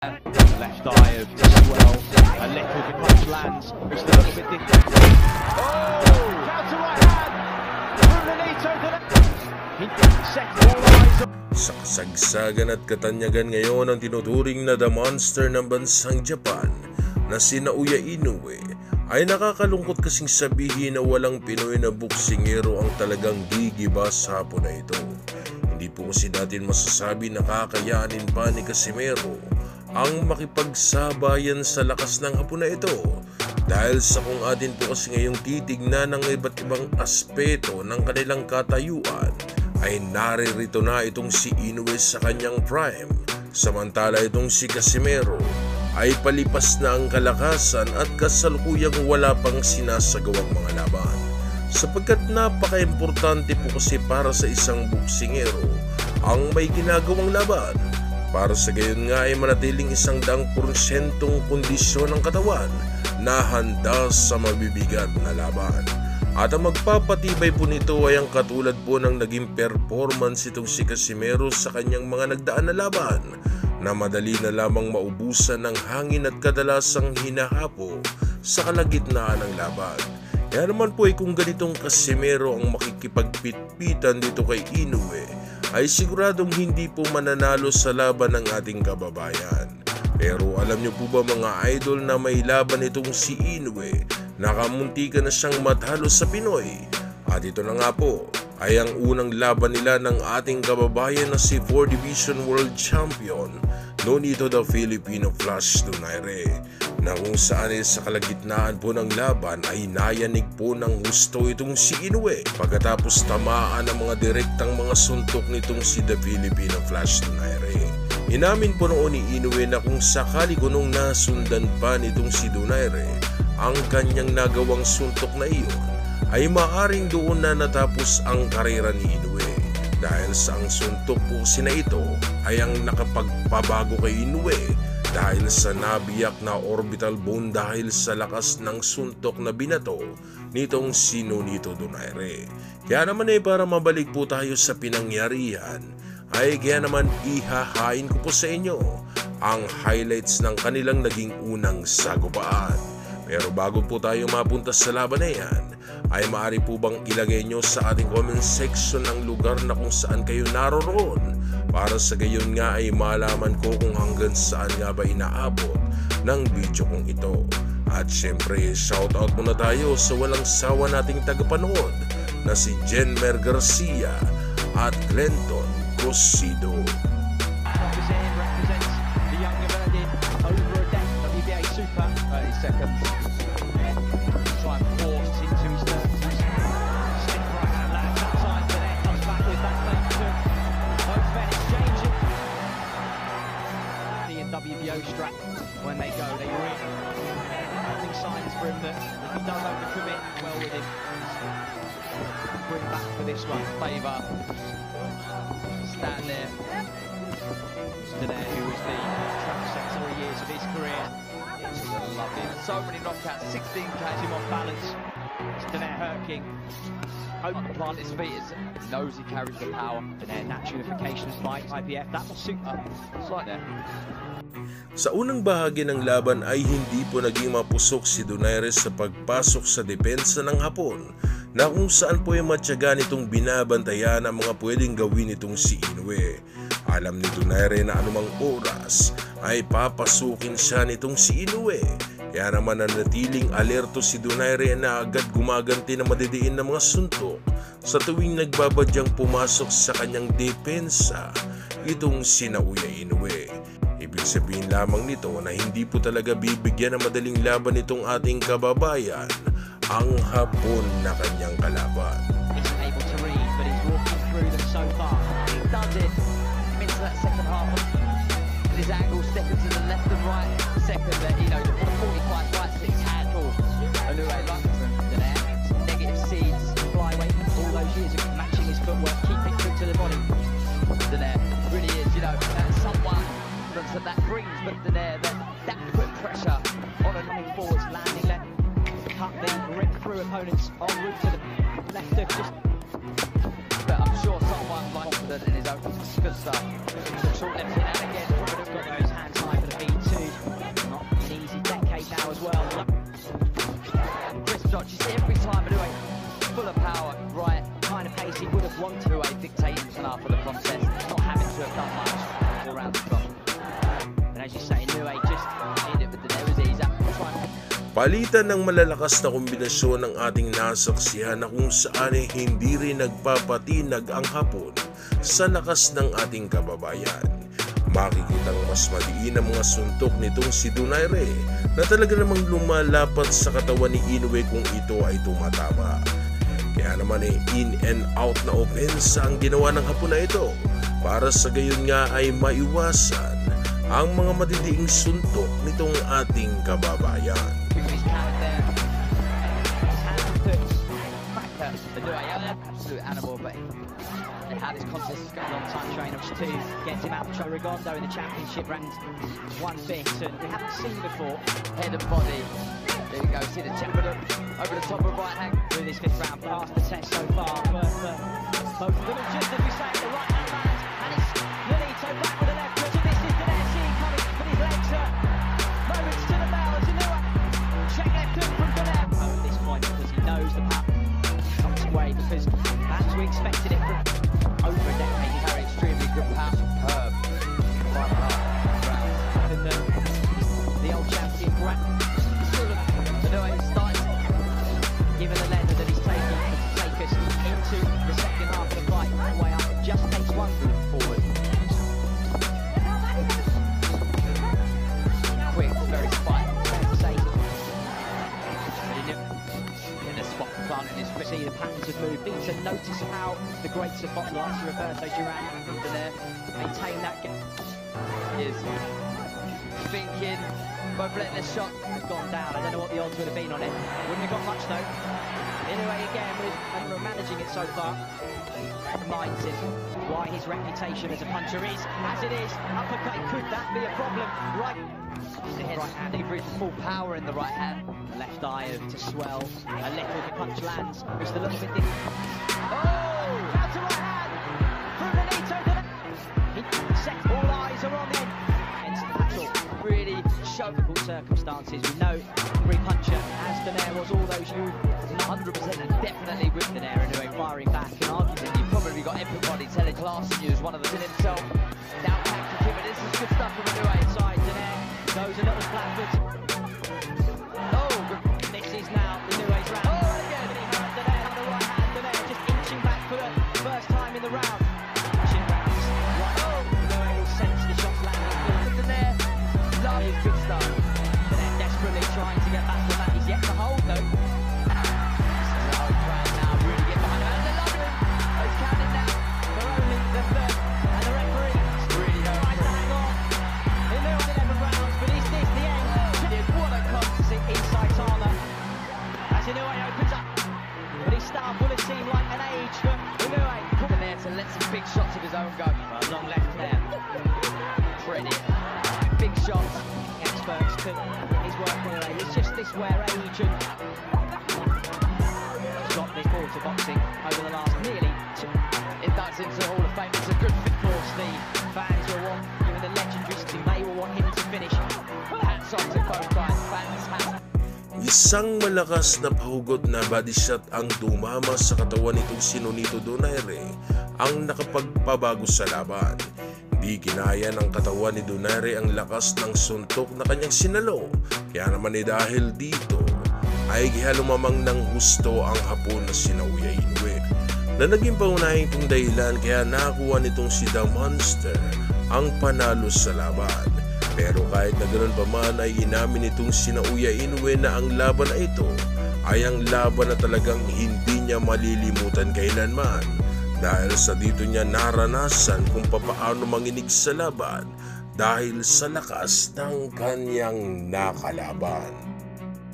Left eye of Swell, a little bit close lands, just a little bit different. Oh! Counter right hand! Brunanito to the set all eyes on. Sa kasagsagan at katanyagan ngayon ang tinuturing na The Monster ng bansang Japan na sina Uya Inoue ay nakakalungkot kasing sabihin na walang Pinoy na boksingero ang talagang gigiba sa hapon na ito. Hindi po kasi natin masasabi na kakayanin pa ni Casimero ang makipagsabayan sa lakas ng hapon na ito dahil sa kung atin po kasi ngayong titignan ng iba't ibang aspeto ng kanilang katayuan ay naririto na itong si Inoue sa kanyang prime, samantala itong si Casimero ay palipas na ang kalakasan at kasalukuyang wala pang sinasagawang mga laban. Sapagkat napaka-importante po kasi para sa isang boksingero ang may ginagawang laban. Para sa gayon nga ay manatiling 100% kondisyon ng katawan na handa sa mabibigat na laban. At ang magpapatibay po nito ay ang katulad po ng naging performance itong si Casimero sa kanyang mga nagdaan na laban na madali na lamang maubusan ng hangin at kadalasang hinahapo sa kalagitnaan ng laban. Kaya naman po ay kung ganitong Casimero ang makikipagpitpitan dito kay Inoue ay siguradong hindi po mananalo sa laban ng ating kababayan. Pero alam niyo po ba mga idol na may laban itong si Inoue, nakamuntika na siyang matalo sa Pinoy. At ito na nga po ay ang unang laban nila ng ating kababayan na si 4 Division World Champion Nonito the Filipino Flash Donaire, na kung saan sa kalagitnaan po ng laban ay nayanig po ng husto itong si Inoue pagkatapos tamaan ang mga direktang mga suntok nitong si the Filipino Flash Donaire. Inamin po noon ni Inoue na kung sakali kunong nasundan pa nitong si Donaire ang kanyang nagawang suntok na iyon ay maaring doon na natapos ang karera ni Inoue. Dahil sa ang suntok po sina ito ay ang nakapagpabago kay Inoue dahil sa nabiyak na orbital bone dahil sa lakas ng suntok na binato nitong si Nonito Donaire. Kaya naman para mabalik po tayo sa pinangyarihan ay kaya naman ihahain ko po sa inyo ang highlights ng kanilang naging unang sagupaan. Pero bago po tayo mapunta sa laban na yan, ay maaari po bang ilagay nyo sa ating comment section ang lugar na kung saan kayo naroroon para sa gayon nga ay malaman ko kung hanggang saan nga ba inaabot ng video kong ito. At syempre shoutout muna tayo sa walang sawa nating tagapanood na si Jenmer Garcia at Clinton Cosido. Represents the younger Verdin over a deck WBA Super 30 seconds. Try and force into his stiff right hand lands outside, but then comes back with that fake too. Both men exchanging. The WBO strap when they go, they were in. Nothing signs for him that if he don't overcommit well with him, bring back for this one. Favour. Stand there. Today, who was the track sector years of his career. Loved him. So many knockouts, 16 catch him off balance. Danair Hurking, open to plant his feet, knows he carries the power. Danair natural unification fight, IPF, that will suit up. It's like that. Sa unang bahagi ng laban ay hindi po naging mapusok si Donaire sa pagpasok sa depensa ng Hapon na kung saan po ay matyaga nitong binabantayan ang mga pwedeng gawin nitong si Inoue. Alam ni Donaire na anumang oras ay papasukin siya nitong si Inoue. Kaya naman nanatiling alerto si Donaire na agad gumaganti na madidiin ng mga suntok sa tuwing nagbabadyang pumasok sa kanyang depensa itong si Uya Inoue. Ibig sabihin lamang nito na hindi po talaga bibigyan ng madaling laban itong ating kababayan ang Hapon na kanyang kalaban. He's able to read, but he's walking through them so far. He does it into that second half. His angle stepping to the left and right. Second, you know, the 45 right six handle. Inoue likes them. Negative seeds, flyweight, all those years of matching his footwork, keeping true to the body. Danair really is, you know, someone that brings, but Danair that put pressure on a moving forwards, landing left, cut the rip through opponents en route to the left hook. Just, but I'm sure someone like confident in his own good stuff. Short left in and again, got those hands high for the feet. Palitan ng malalakas na kombinasyon ng ating nasaksihan na kung saan ay hindi rin nagpapatinag ang Hapon sa lakas ng ating kababayan. Makikitang mas madiin ang mga suntok nitong si Donaire na talaga namang lumalapat sa katawan ni Inoue kung ito ay tumatama. Kaya naman ay in and out na opensa ang ginawa ng Hapon na ito para sa gayon nga ay maiwasan ang mga madidiing suntok nitong ating kababayan. Absolute animal, but how this contest has got a long time training, which too gets him out of trouble. Rigondo in the championship ranked 1/5, and we haven't seen before. Head and body. There you go. See the chip over the top of right hand. Through this 5th round, past the test so far. Both of them, and just as we say, the right hand lands, and it's Nolito back with the left foot. And this is Ganesi coming, but his legs are moments to the bell. As you know, check left hook from Ganesi. At this point, because he knows the power comes away, because as we expected it from over a decade, he's had extremely good power. Superb. 5.5 rounds. And the old champion, Grant, given the leather that he's taken to take us into the second half of the fight, way up, just takes one move forward. Quick, very spiked, fair to say. But in the spot for planting his foot, see the patterns of move. Need to notice how the greats have got like Roberto Duran and there maintain that gap. Is thinking, both letting the shot Has gone down. I don't know what the odds would have been on it. Wouldn't have got much though. Anyway, again, and we're managing it so far. Reminds him why his reputation as a puncher is as it is. Uppercut, could that be a problem? Right. right hand, he brings full power in the right hand. Left eye to swell. A little, the punch lands. Just a little bit different. Oh! Counter right hand from Benito. All eyes are on him. Against the battle. Really difficult circumstances. We know every puncher, as Donaire was all those you 100% and definitely with Donaire anyway, firing back and arguing. You've probably got everybody telling classing you as one of them in himself. Down back to Kimmer, this is good stuff from Inoue. inside. Donaire goes a little flat foot. Oh, This is now Inoue's round. Oh, again. He heard Donaire on the right hand. Donaire just inching back for the first time in the round. Inching rounds. Right. Inoue will sense the shots landing. Donaire, love his good stuff. Donaire desperately trying to get back from that. He's yet to hold though. To let some big shots of his own go. Long left there. Credit. Big shots. Experts to his work anyway. It's just this where age and he's got this ball to boxing over the last nearly two. Inducts into the Hall of Fame. It's a good fit. Of course, the fans will want, given the legendary team, they will want him to finish. Hats off to both guys. Fans have. Isang malakas na pahugot na body shot ang tumama sa katawan nitong si Nonito Donaire ang nakapagpabago sa laban. Di kinaya ng katawan ni Donaire ang lakas ng suntok na kanyang sinalo. Kaya naman dahil dito ay lumamang ng husto ang Hapon na si Naoya Inoue na naging paunahing pong dahilan kaya nakuha nitong si The Monster ang panalo sa laban. Pero kahit na ganoon pa man ay inamin nitong si Naoya Inoue na ang laban na ito ay ang laban na talagang hindi niya malilimutan kailanman dahil sa dito niya naranasan kung papaano manginig sa laban dahil sa lakas ng kanyang nakalaban.